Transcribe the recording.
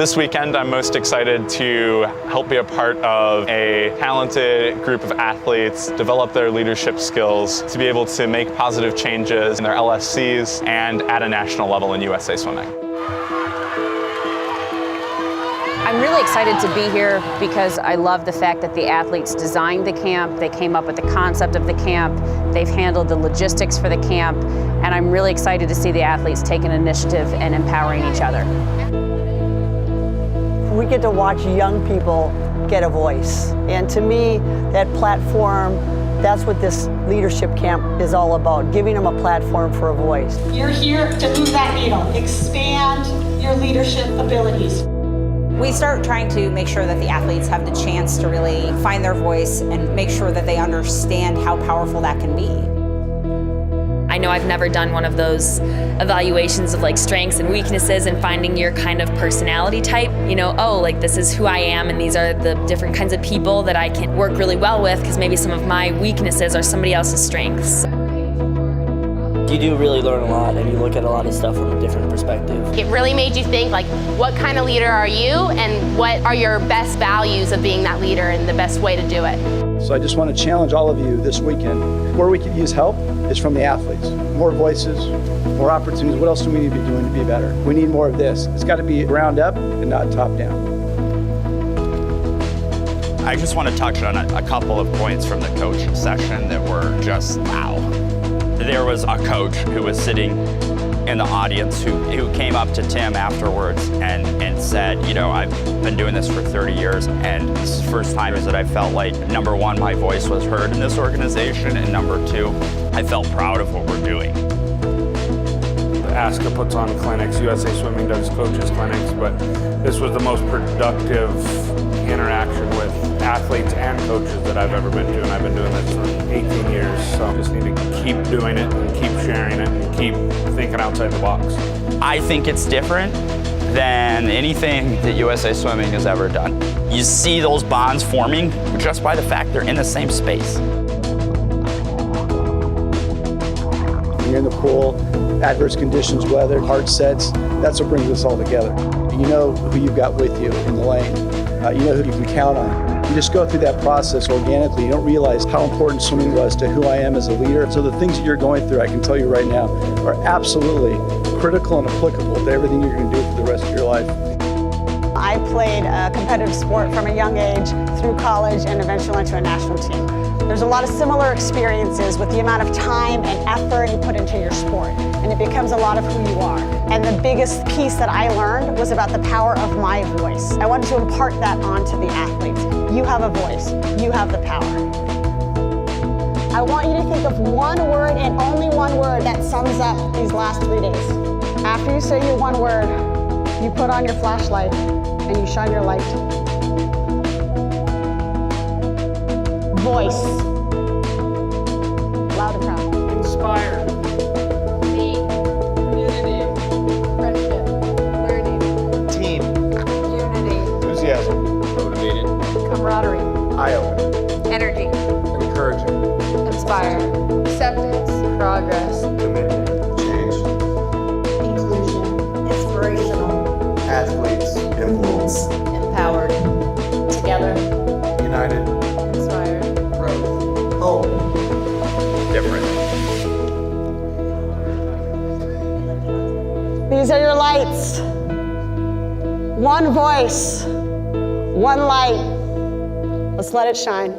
This weekend, I'm most excited to help be a part of a talented group of athletes, develop their leadership skills, to be able to make positive changes in their LSCs and at a national level in USA Swimming. I'm really excited to be here because I love the fact that the athletes designed the camp, they came up with the concept of the camp, they've handled the logistics for the camp, and I'm really excited to see the athletes take an initiative and empowering each other. We get to watch young people get a voice, and to me, that platform, that's what this leadership camp is all about, giving them a platform for a voice. You're here to move that needle, expand your leadership abilities. We start trying to make sure that the athletes have the chance to really find their voice and make sure that they understand how powerful that can be. I know I've never done one of those evaluations of like strengths and weaknesses and finding your kind of personality type. You know, oh, like this is who I am and these are the different kinds of people that I can work really well with because maybe some of my weaknesses are somebody else's strengths. You do really learn a lot and you look at a lot of stuff from a different perspective. It really made you think, like, what kind of leader are you and what are your best values of being that leader and the best way to do it. So I just want to challenge all of you this weekend. Where we could use help is from the athletes. More voices, more opportunities. What else do we need to be doing to be better? We need more of this. It's got to be ground up and not top down. I just want to touch on a couple of points from the coach session that were just wow. There was a coach who was sitting in the audience who came up to Tim afterwards and said, you know, I've been doing this for 30 years and this is the first time that I felt like, number one, my voice was heard in this organization, and number two, I felt proud of what we're doing. ASCA puts on clinics, USA Swimming does coaches clinics, but this was the most productive interaction with athletes and coaches that I've ever been to, and I've been doing this for 18 years, so I just need to keep doing it and keep sharing it and keep thinking outside the box. I think it's different than anything that USA Swimming has ever done. You see those bonds forming just by the fact they're in the same space. You're in the pool, adverse conditions, weather, hard sets, that's what brings us all together. You know who you've got with you in the lane. You know who you can count on. You just go through that process organically. You don't realize how important swimming was to who I am as a leader. So the things that you're going through, I can tell you right now, are absolutely critical and applicable to everything you're going to do for the rest of your life. I played a competitive sport from a young age through college and eventually went to a national team. There's a lot of similar experiences with the amount of time and effort you put into your sport, and it becomes a lot of who you are. And the biggest piece that I learned was about the power of my voice. I wanted to impart that onto the athletes. You have a voice, you have the power. I want you to think of one word and only one word that sums up these last 3 days. After you say your one word, you put on your flashlight and you shine your light. Voice. Loud and proud. Inspired. Team. Community. Friendship. Learning. Team. Unity. Enthusiasm. Motivated. Camaraderie. Eye-opening. Energy. Encouraging. Inspire. Acceptance. Progress. Commitment. Change. Inclusion. Inspirational. Athletes. Influence. Empowered. Together. United. Inspired. Growth. Hope. Different. These are your lights. One voice, one light. Let's let it shine.